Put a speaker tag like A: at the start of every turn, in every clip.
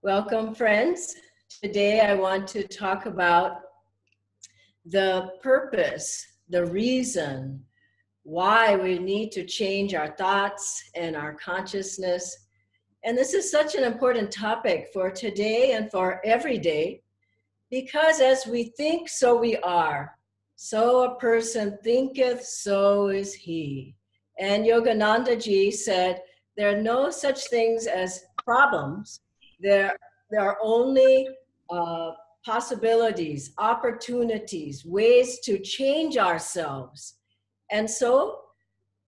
A: Welcome, friends. Today I want to talk about the purpose, the reason why we need to change our thoughts and our consciousness. And this is such an important topic for today and for every day, because as we think, so we are. So a person thinketh, so is he. And Yoganandas ji said, there are no such things as problems. There are only possibilities, opportunities, ways to change ourselves. And so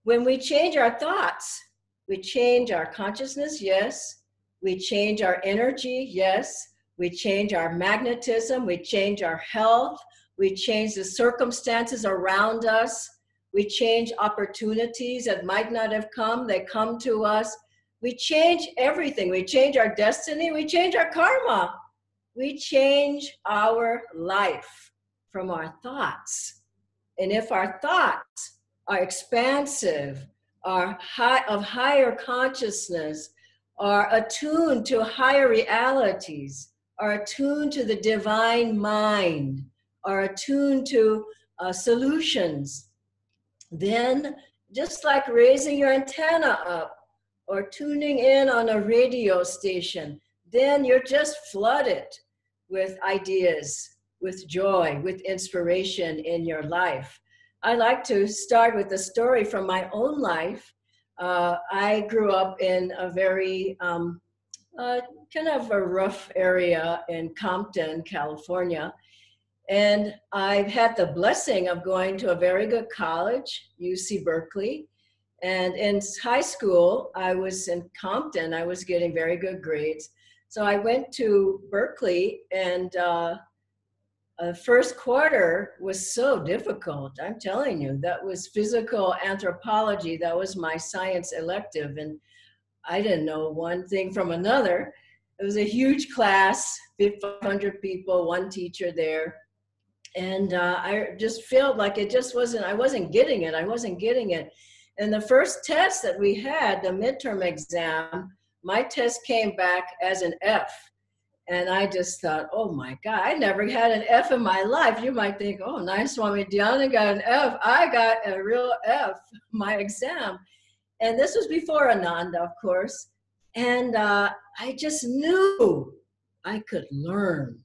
A: when we change our thoughts, we change our consciousness, yes. We change our energy, yes. We change our magnetism, we change our health, we change the circumstances around us, we change opportunities that might not have come, they come to us. We change everything. We change our destiny, we change our karma. We change our life from our thoughts. And if our thoughts are expansive, are of higher consciousness, are attuned to higher realities, are attuned to the divine mind, are attuned to solutions, then just like raising your antenna up or tuning in on a radio station, then you're just flooded with ideas, with joy, with inspiration in your life. I like to start with a story from my own life. I grew up in a very kind of a rough area in Compton, California. And I've had the blessing of going to a very good college, UC Berkeley. And in high school, I was in Compton, I was getting very good grades. So I went to Berkeley, and first quarter was so difficult. I'm telling you, that was physical anthropology. That was my science elective. And I didn't know one thing from another. It was a huge class, 500 people, one teacher there. And I just felt like I wasn't getting it. And the first test that we had, the midterm exam, my test came back as an F. And I just thought, oh my God, I never had an F in my life. You might think, oh, nice, Swami Dhyana got an F. I got a real F, my exam. And this was before Ananda, of course. And I just knew I could learn.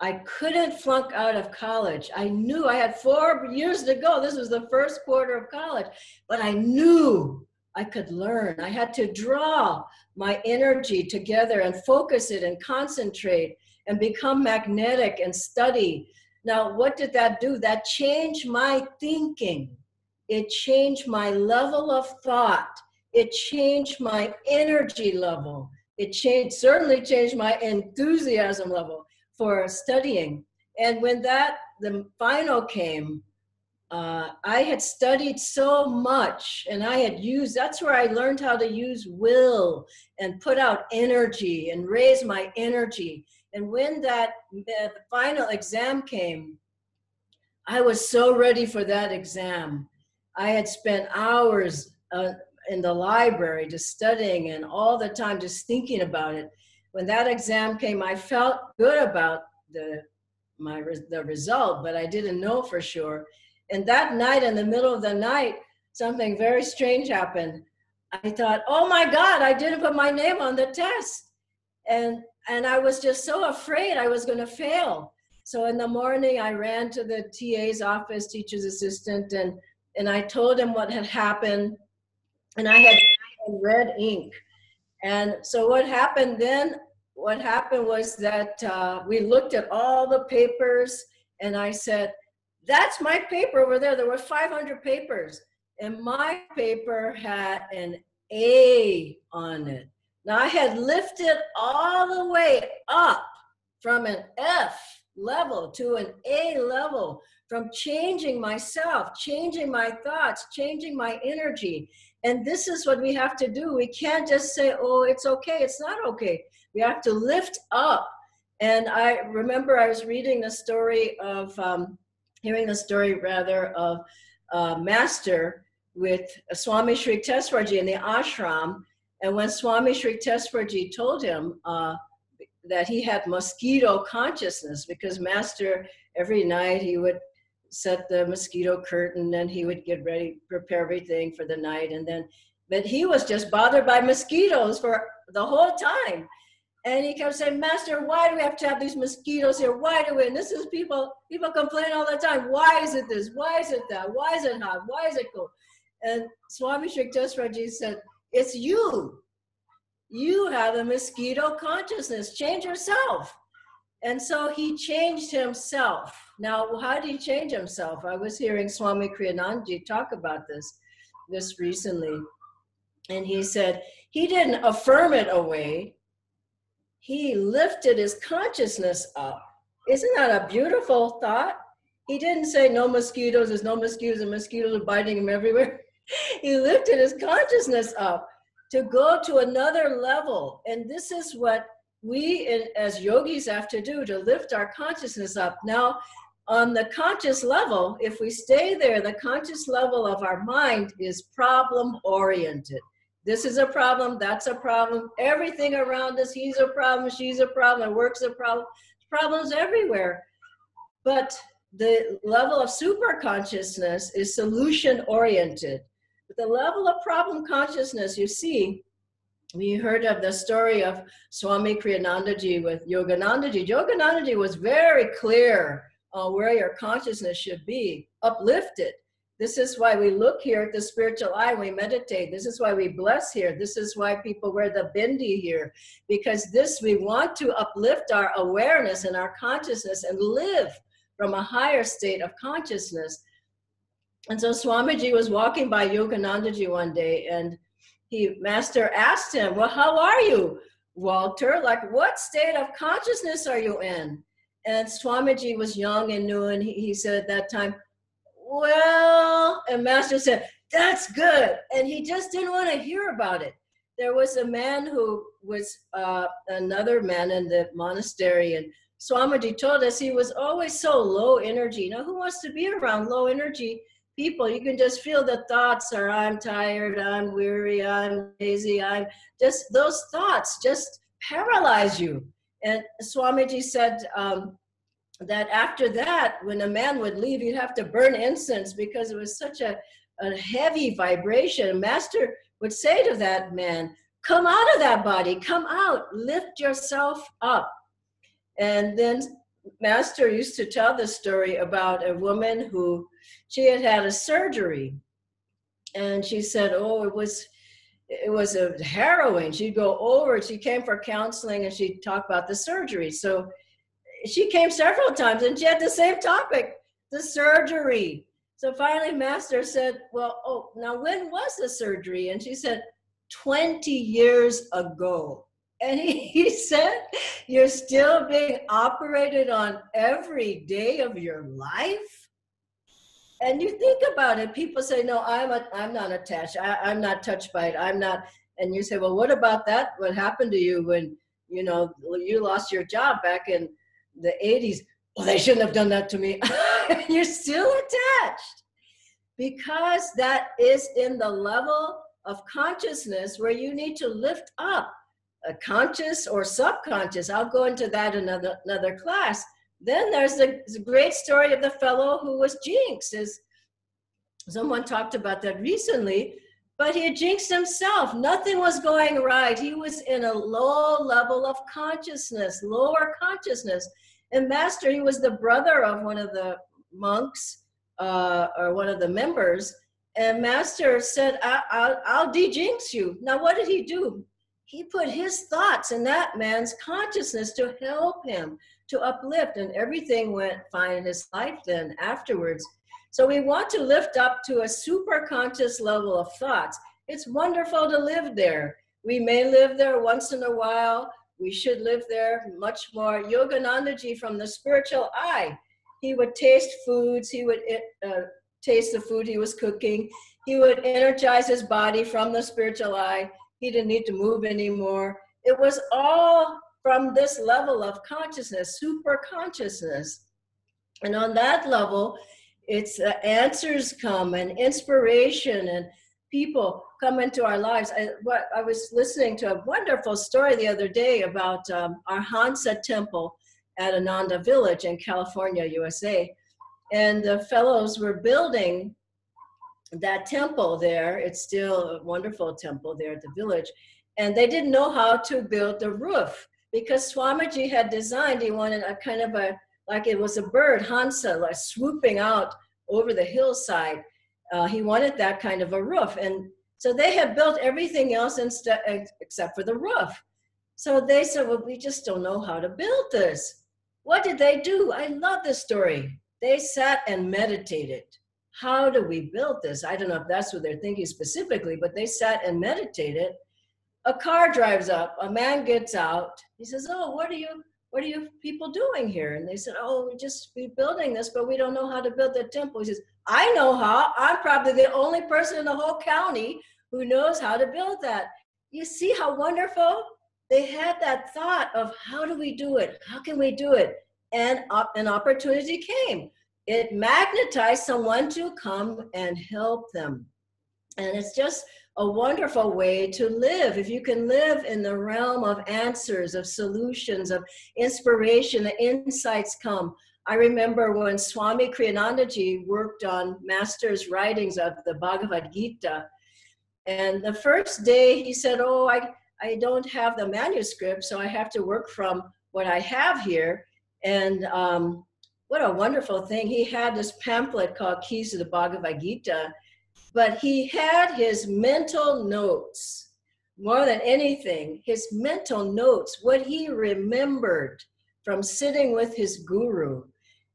A: I couldn't flunk out of college. I knew I had 4 years to go. This was the first quarter of college, but I knew I could learn. I had to draw my energy together and focus it and concentrate and become magnetic and study. Now, what did that do? That changed my thinking. It changed my level of thought. It changed my energy level. It certainly changed my enthusiasm level for studying. And when the final came, I had studied so much, and that's where I learned how to use will and put out energy and raise my energy. And when the final exam came, I was so ready for that exam. I had spent hours in the library just studying and all the time just thinking about it. When that exam came, I felt good about the result, but I didn't know for sure. And that night, in the middle of the night, something very strange happened. I thought, oh my God, I didn't put my name on the test. And I was just so afraid I was going to fail. So in the morning, I ran to the TA's office, teacher's assistant, and I told him what had happened. And I had red ink. And so what happened was that we looked at all the papers, and I said, that's my paper over there. There were 500 papers, and my paper had an A on it. Now I had lifted all the way up from an F level to an A level, from changing myself, changing my thoughts, changing my energy. And this is what we have to do. We can't just say, oh, it's okay. It's not okay. We have to lift up. And I remember I was reading the story of, hearing the story rather of Master with Swami Sri Teswarji in the ashram. And when Swami Sri Teswarji told him that he had mosquito consciousness, because Master, every night he would set the mosquito curtain and he would get ready, prepare everything for the night. And then, but he was just bothered by mosquitoes for the whole time. And he kept saying, Master, why do we have to have these mosquitoes here? Why do we? And this is people complain all the time. Why is it this? Why is it that? Why is it hot? Why is it cold? And Swami Sri Teswarji said, it's you. You have a mosquito consciousness. Change yourself. And so he changed himself. Now, how did he change himself? I was hearing Swami Kriyanandaji talk about this recently. And he said, he didn't affirm it away. He lifted his consciousness up. Isn't that a beautiful thought? He didn't say no mosquitoes, there's no mosquitoes, and mosquitoes are biting him everywhere. He lifted his consciousness up to go to another level. And this is what we as yogis have to do, to lift our consciousness up. Now, on the conscious level, if we stay there, the conscious level of our mind is problem-oriented. This is a problem, that's a problem, everything around us, he's a problem, she's a problem, work's a problem, problems everywhere. But the level of super consciousness is solution-oriented. But the level of problem consciousness, you see, we heard of the story of Swami Kriyanandaji with Yoganandaji. Yoganandaji was very clear on where your consciousness should be, uplifted. This is why we look here at the spiritual eye, we meditate. This is why we bless here. This is why people wear the bindi here. Because we want to uplift our awareness and our consciousness and live from a higher state of consciousness. And so Swamiji was walking by Yoganandaji one day, and Master asked him, well, how are you, Walter? Like, what state of consciousness are you in? And Swamiji was young and new, and he said at that time, well, and Master said, that's good. And he just didn't want to hear about it. There was a man who was another man in the monastery, and Swamiji told us he was always so low energy. Now, who wants to be around low energy people? You can just feel the thoughts are, I'm tired, I'm weary, I'm lazy, I'm just, those thoughts just paralyze you. And Swamiji said, that after that, when a man would leave, he'd have to burn incense because it was such a heavy vibration. Master would say to that man, come out of that body, come out, lift yourself up. And then Master used to tell the story about a woman who, she had had a surgery. And she said, oh, it was a harrowing. She'd go over, she came for counseling and she'd talk about the surgery. So she came several times and she had the same topic, the surgery. So finally Master said, well, oh, now when was the surgery? And she said, 20 years ago. And he said, you're still being operated on every day of your life? And you think about it, people say, no, I'm not attached. I'm not touched by it. I'm not. And you say, well, what about that? What happened to you when, you lost your job back in the 80s? Well, they shouldn't have done that to me. You're still attached because that is in the level of consciousness where you need to lift up, a conscious or subconscious. I'll go into that in another class. Then there's the great story of the fellow who was jinxed. Someone talked about that recently, but he had jinxed himself. Nothing was going right. He was in a low level of consciousness, lower consciousness. And Master, he was the brother of one of the monks or one of the members. And Master said, I'll de-jinx you. Now, what did he do? He put his thoughts in that man's consciousness to help him, to uplift, and everything went fine in his life then afterwards. So we want to lift up to a super conscious level of thoughts. It's wonderful to live there. We may live there once in a while. We should live there much more. Yoganandaji, from the spiritual eye, he would taste foods. He would taste the food he was cooking. He would energize his body from the spiritual eye. He didn't need to move anymore. It was all from this level of consciousness, super consciousness. And on that level, it's answers come and inspiration, and people come into our lives. I was listening to a wonderful story the other day about our Hansa temple at Ananda Village in California, USA. And the fellows were building that temple there. It's still a wonderful temple there at the village. And they didn't know how to build the roof because Swamiji had designed, he wanted a kind of a, like it was a bird, Hansa, like swooping out over the hillside. He wanted that kind of a roof. And so they had built everything else except for the roof. So they said, well, we just don't know how to build this. What did they do? I love this story. They sat and meditated. How do we build this? I don't know if that's what they're thinking specifically, but they sat and meditated. A car drives up, a man gets out. He says, oh, what are you people doing here? And they said, oh, we're building this, but we don't know how to build the temple. He says, I know how. I'm probably the only person in the whole county who knows how to build that. You see how wonderful? They had that thought of how do we do it? How can we do it? And an opportunity came. It magnetized someone to come and help them. And it's just a wonderful way to live. If you can live in the realm of answers, of solutions, of inspiration, the insights come. I remember when Swami Kriyanandaji worked on Master's writings of the Bhagavad Gita. And the first day he said, oh, I don't have the manuscript, so I have to work from what I have here. And what a wonderful thing. He had this pamphlet called Keys to the Bhagavad Gita, but he had his mental notes, more than anything, his mental notes, what he remembered from sitting with his guru.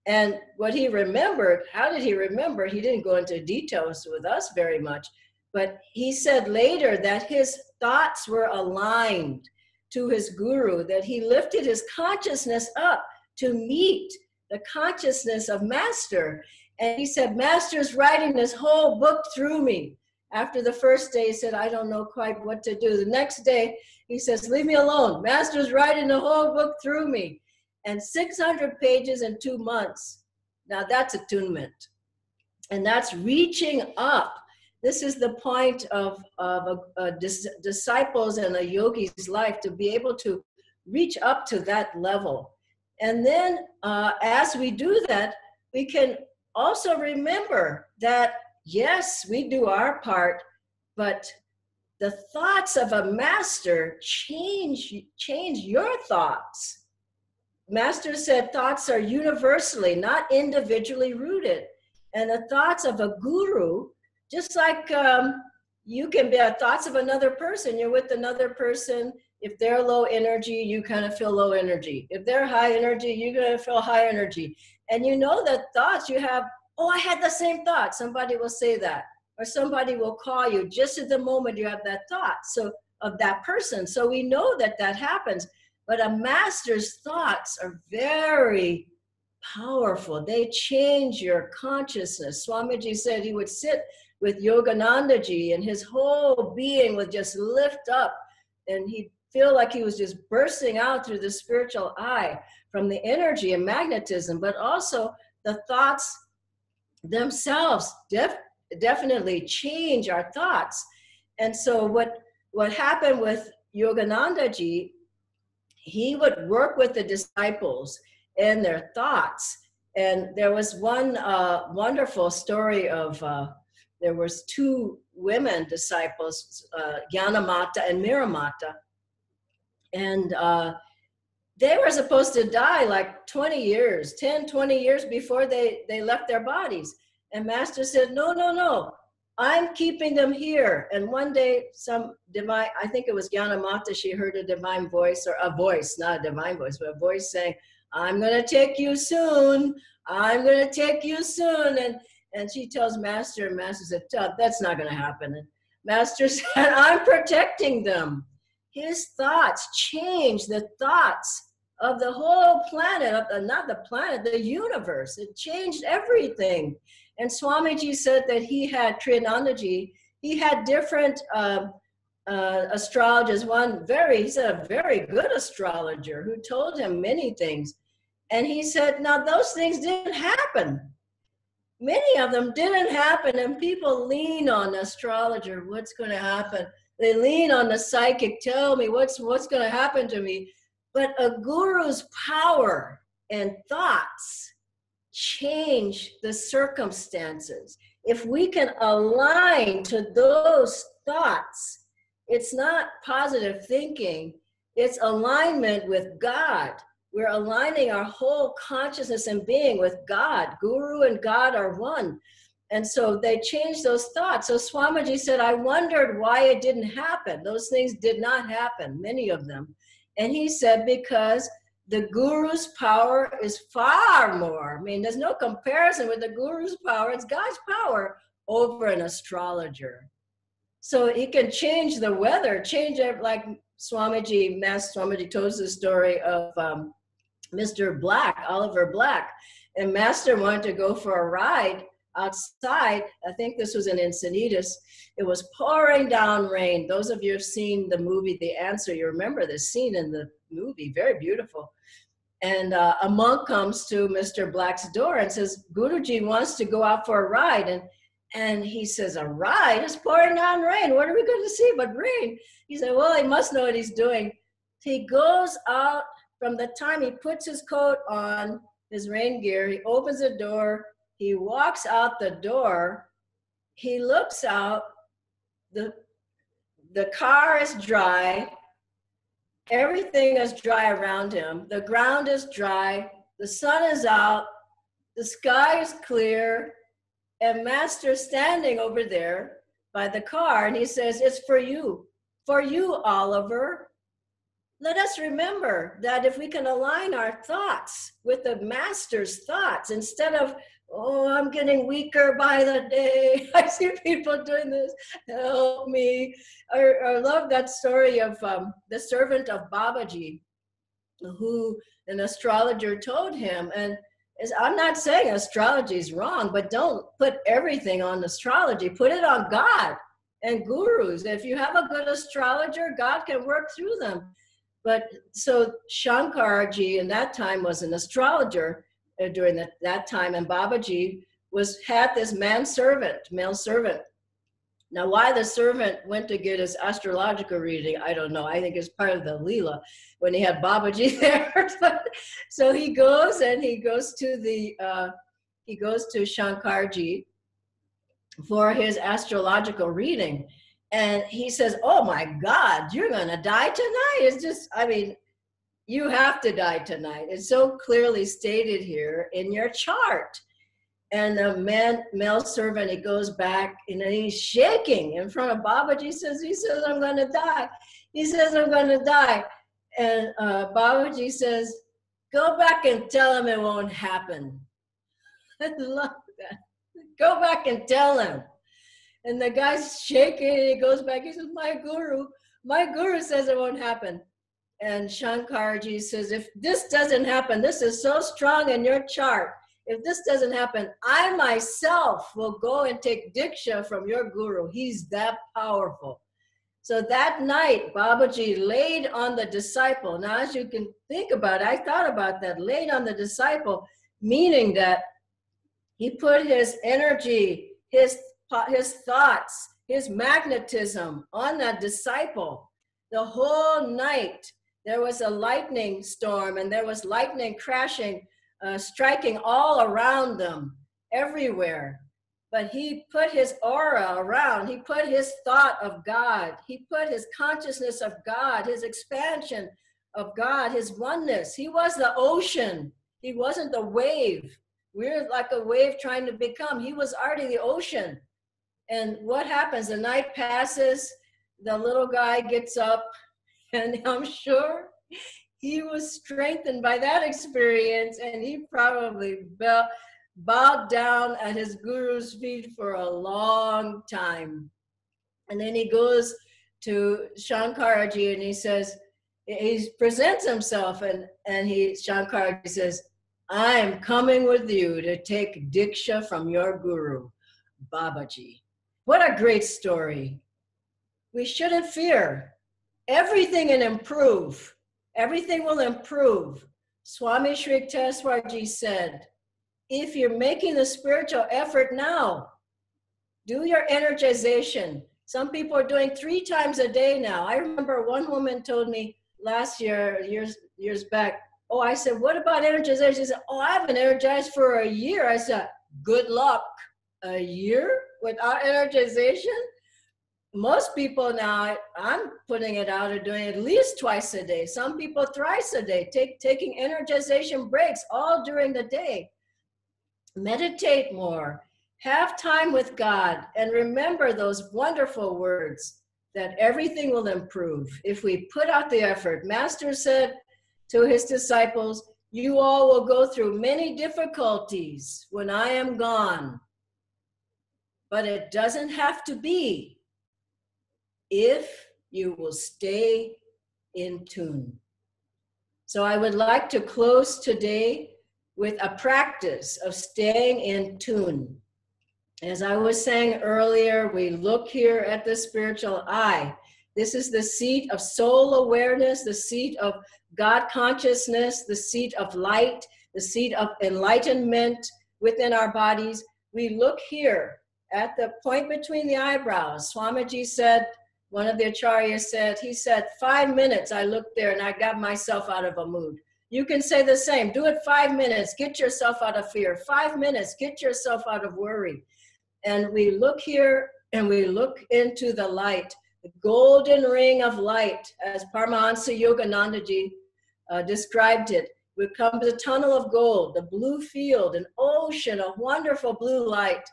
A: And what he remembered, how did he remember? He didn't go into details with us very much, but he said later that his thoughts were aligned to his guru, that he lifted his consciousness up to meet the consciousness of Master. And he said, Master's writing this whole book through me. After the first day, he said, I don't know quite what to do. The next day, he says, leave me alone. Master's writing the whole book through me. And 600 pages in 2 months. Now that's attunement. And that's reaching up. This is the point of a disciple's and a yogi's life, to be able to reach up to that level. And then as we do that, we can also remember that, yes, we do our part, but the thoughts of a master change your thoughts. Master said thoughts are universally, not individually rooted. And the thoughts of a guru, just like you can be thoughts of another person. You're with another person. If they're low energy, you kind of feel low energy. If they're high energy, you're going to feel high energy. And you know that thoughts you have, oh, I had the same thought. Somebody will say that. Or somebody will call you just at the moment you have that thought of that person. So we know that that happens. But a master's thoughts are very powerful. They change your consciousness. Swamiji said he would sit with Yoganandaji and his whole being would just lift up, and he'd feel like he was just bursting out through the spiritual eye from the energy and magnetism, but also the thoughts themselves definitely change our thoughts. And so what happened with Yoganandaji, he would work with the disciples and their thoughts. And there was one wonderful story of, there was 2 women disciples, Gyanamata and Miramata. And they were supposed to die like 20 years, 10, 20 years before they left their bodies. And Master said, no, I'm keeping them here. And one day some divine, I think it was Gyanamata, she heard a divine voice, or a voice, not a divine voice, but a voice saying, I'm going to take you soon. I'm going to take you soon. And she tells Master, and Master said, that's not going to happen. And Master said, I'm protecting them. His thoughts changed the thoughts of the whole planet, not the planet, the universe. It changed everything. And Swamiji said that he had, Triology, he had different astrologers. He said a very good astrologer who told him many things. And he said, now those things didn't happen. many of them didn't happen, and people lean on the astrologer. What's going to happen? They lean on the psychic. Tell me what's going to happen to me. But a guru's power and thoughts change the circumstances. If we can align to those thoughts, it's not positive thinking, it's alignment with God. We're aligning our whole consciousness and being with God. Guru and God are one. And so they changed those thoughts. So Swamiji said, I wondered why it didn't happen. Those things did not happen, many of them. And he said, because the guru's power is far more. I mean, there's no comparison with the guru's power. It's God's power over an astrologer. So he can change the weather, change it, like Swamiji, Master Swamiji told us the story of Mr. Black, Oliver Black. And Master wanted to go for a ride outside. I think this was in Encinitas. It was pouring down rain. Those of you who have seen the movie The Answer, you remember this scene in the movie, very beautiful. And a monk comes to Mr. Black's door and says, Guruji wants to go out for a ride. And he says, a ride? It's pouring down rain. What are we going to see but rain? He said, well, he must know what he's doing. He goes out from the time he puts his coat on, his rain gear, he opens the door, he walks out the door, he looks out, the car is dry, everything is dry around him, the ground is dry, the sun is out, the sky is clear, and Master's standing over there by the car, and he says, it's for you, Oliver. Let us remember that if we can align our thoughts with the Master's thoughts, instead of, oh, I'm getting weaker by the day. I see people doing this. Help me. I love that story of the servant of Babaji, who an astrologer told him. And I'm not saying astrology is wrong, but don't put everything on astrology. Put it on God and gurus. If you have a good astrologer, God can work through them. But so Shankarji in that time was an astrologer during that time, and Babaji had this male servant. Now, why the servant went to get his astrological reading, I don't know. I think it's part of the Leela when he had Babaji there. So he goes to Shankarji for his astrological reading. And he says, oh my God, you're going to die tonight. It's just, I mean, you have to die tonight. It's so clearly stated here in your chart. And the male servant, he goes back and he's shaking in front of Babaji. He says, I'm going to die. He says, I'm going to die. And Babaji says, go back and tell him it won't happen. I love that. Go back and tell him. And the guy's shaking and he goes back. He says, my guru says it won't happen. And Shankarji says, if this doesn't happen, this is so strong in your chart. If this doesn't happen, I myself will go and take Diksha from your guru. He's that powerful. So that night, Babaji laid on the disciple. Now, as you can think about it, I thought about that, laid on the disciple, meaning that he put his energy, his thoughts, his magnetism on that disciple. The whole night, there was a lightning storm and there was lightning crashing, striking all around them, everywhere. But he put his aura around, he put his thought of God, he put his consciousness of God, his expansion of God, his oneness. He was the ocean, he wasn't the wave. We're like a wave trying to become. He was already the ocean. And what happens? The night passes, the little guy gets up, and I'm sure he was strengthened by that experience, and he probably bowed down at his guru's feet for a long time. And then he goes to Shankarji and he says, he presents himself, and Shankarji says, I'm coming with you to take Diksha from your guru, Babaji. What a great story. We shouldn't fear. Everything will improve. Everything will improve. Swami Shri Teswarji said, if you're making the spiritual effort now, do your energization. Some people are doing 3 times a day now. I remember one woman told me last year, years back, oh, I said, what about energization? She said, oh, I haven't energized for a year. I said, good luck. A year without energization? Most people now, I'm putting it out, are doing at least twice a day. Some people thrice a day, taking energization breaks all during the day. Meditate more. Have time with God, and remember those wonderful words that everything will improve if we put out the effort. Master said to his disciples, you all will go through many difficulties when I am gone, but it doesn't have to be if you will stay in tune. So I would like to close today with a practice of staying in tune. As I was saying earlier, we look here at the spiritual eye. This is the seat of soul awareness, the seat of God consciousness, the seat of light, the seat of enlightenment within our bodies. We look here at the point between the eyebrows. Swamiji said, one of the acharyas said, he said, 5 minutes I looked there and I got myself out of a mood. You can say the same. Do it 5 minutes. Get yourself out of fear. 5 minutes. Get yourself out of worry. And we look here and we look into the light, the golden ring of light, as Paramahansa Yoganandaji described it. We come to the tunnel of gold, the blue field, an ocean of wonderful blue light.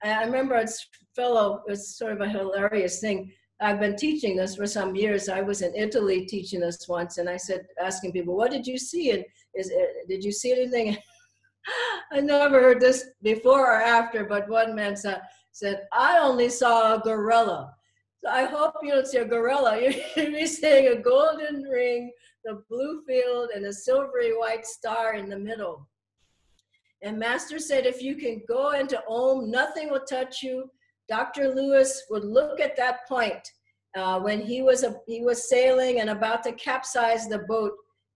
A: I remember it was sort of a hilarious thing. I've been teaching this for some years. I was in Italy teaching this once, and I said, asking people, what did you see? And did you see anything? I never heard this before or after, but one man said, I only saw a gorilla. So I hope you don't see a gorilla. You'll be seeing a golden ring, the blue field, and a silvery white star in the middle. And Master said, if you can go into Om, nothing will touch you. Dr. Lewis would look at that point when he was sailing and about to capsize the boat.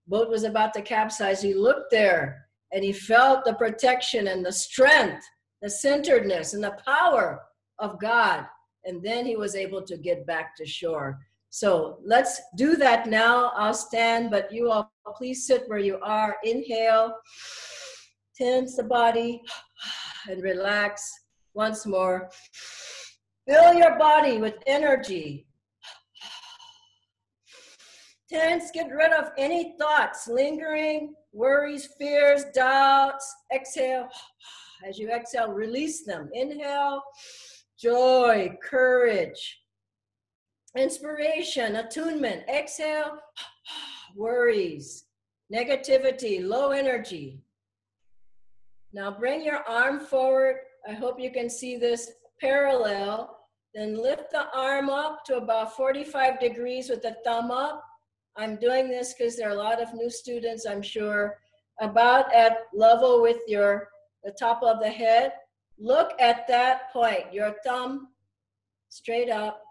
A: Boat was about to capsize. He looked there and he felt the protection and the strength, the centeredness and the power of God. And then he was able to get back to shore. So let's do that now. I'll stand, but you all please sit where you are. Inhale, tense the body, and relax. Once more. Fill your body with energy. Tense, get rid of any thoughts, lingering, worries, fears, doubts. Exhale. As you exhale, release them. Inhale, joy, courage, inspiration, attunement. Exhale, worries, negativity, low energy. Now bring your arm forward. I hope you can see this parallel. Then lift the arm up to about 45 degrees with the thumb up. I'm doing this because there are a lot of new students, I'm sure, about at level with the top of the head. Look at that point, your thumb straight up.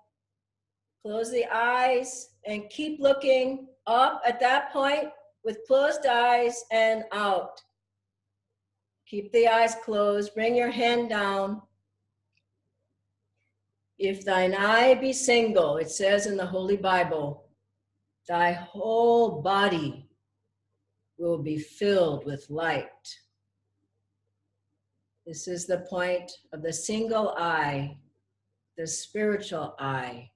A: Close the eyes and keep looking up at that point with closed eyes and out. Keep the eyes closed, bring your hand down. If thine eye be single, it says in the Holy Bible, thy whole body will be filled with light. This is the point of the single eye, the spiritual eye,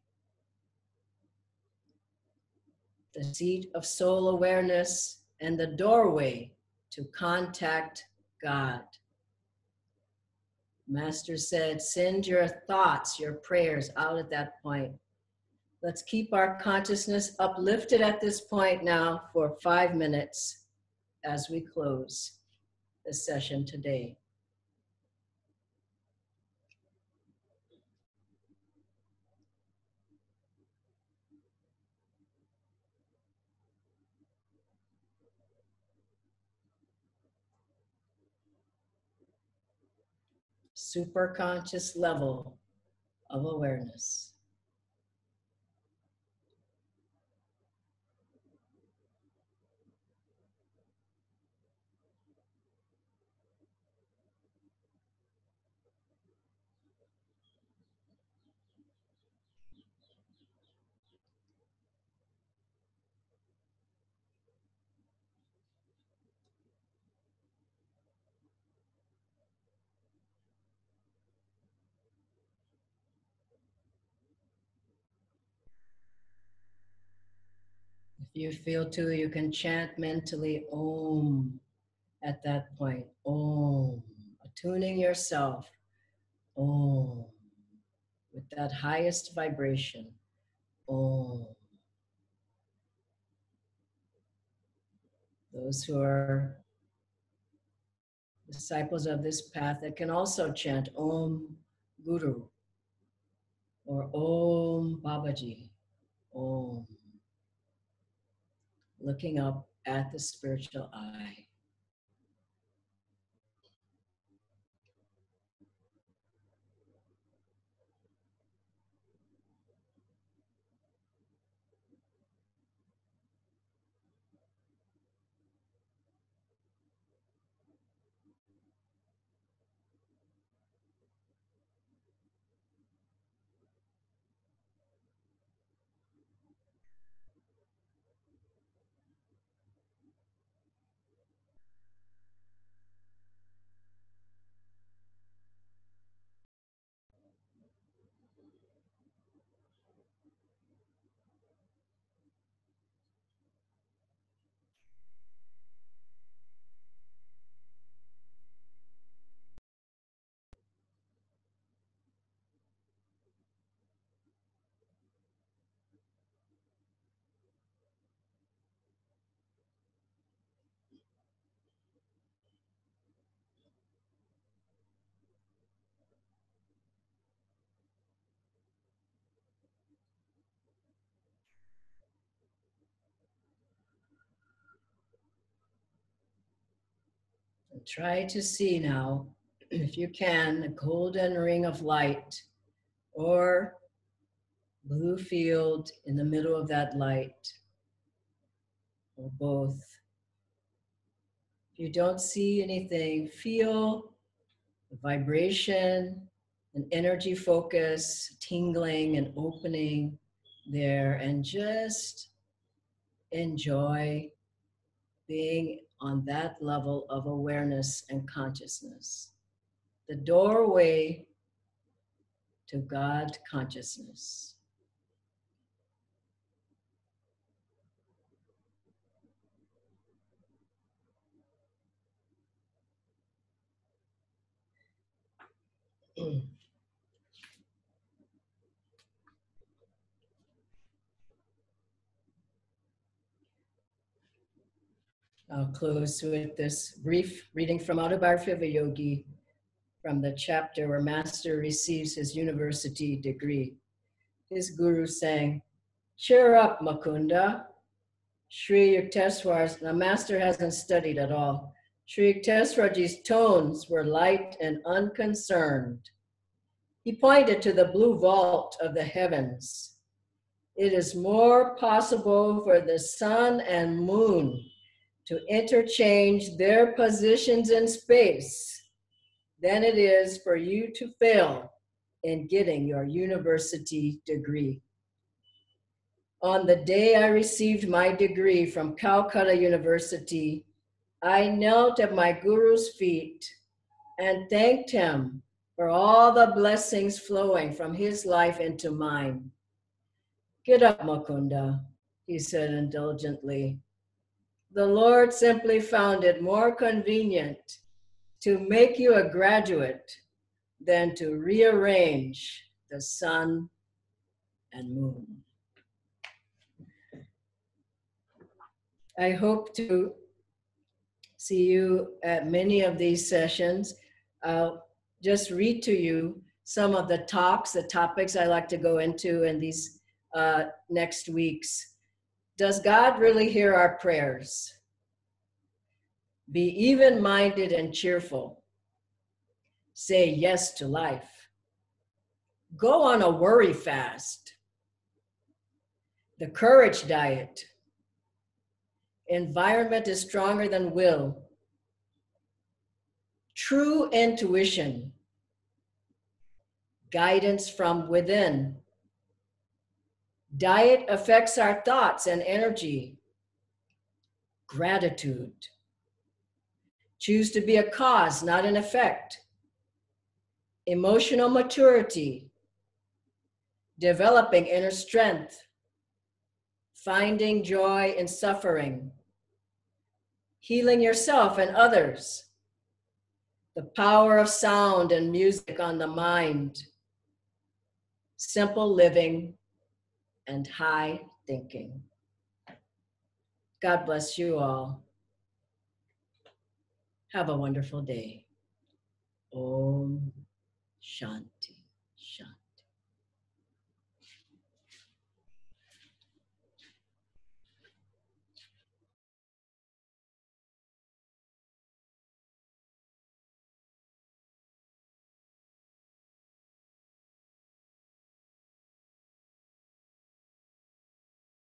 A: the seat of soul awareness and the doorway to contact God. Master said, send your thoughts, your prayers out at that point. Let's keep our consciousness uplifted at this point now for 5 minutes as we close the session today. Superconscious level of awareness. you feel to, you can chant mentally Om at that point. Om. Attuning yourself. Om. With that highest vibration. Om. Those who are disciples of this path that can also chant Om Guru or Om Babaji. Om. Looking up at the spiritual eye. And try to see now, if you can, a golden ring of light or blue field in the middle of that light, or both. If you don't see anything, feel the vibration and energy focus, tingling and opening there, and just enjoy being on that level of awareness and consciousness. The doorway to God consciousness. I'll close with this brief reading from Autobiography of a Yogi, from the chapter where Master receives his university degree. His guru sang, "Cheer up, Mukunda." Sri Yukteswar's, the Master hasn't studied at all. Sri Yukteswarji's tones were light and unconcerned. He pointed to the blue vault of the heavens. It is more possible for the sun and moon to interchange their positions in space than it is for you to fail in getting your university degree. On the day I received my degree from Calcutta University, I knelt at my guru's feet and thanked him for all the blessings flowing from his life into mine. "Get up, Mukunda," he said indulgently. "The Lord simply found it more convenient to make you a graduate than to rearrange the sun and moon." I hope to see you at many of these sessions. I'll just read to you some of the topics I like to go into in these next weeks. Does God really hear our prayers? Be even-minded and cheerful. Say yes to life. Go on a worry fast. The courage diet. Environment is stronger than will. True intuition. Guidance from within. Diet affects our thoughts and energy. Gratitude. Choose to be a cause, not an effect. Emotional maturity. Developing inner strength. finding joy in suffering, healing yourself and others, the power of sound and music on the mind, simple living and high thinking. God bless you all. Have a wonderful day. Om Shanti.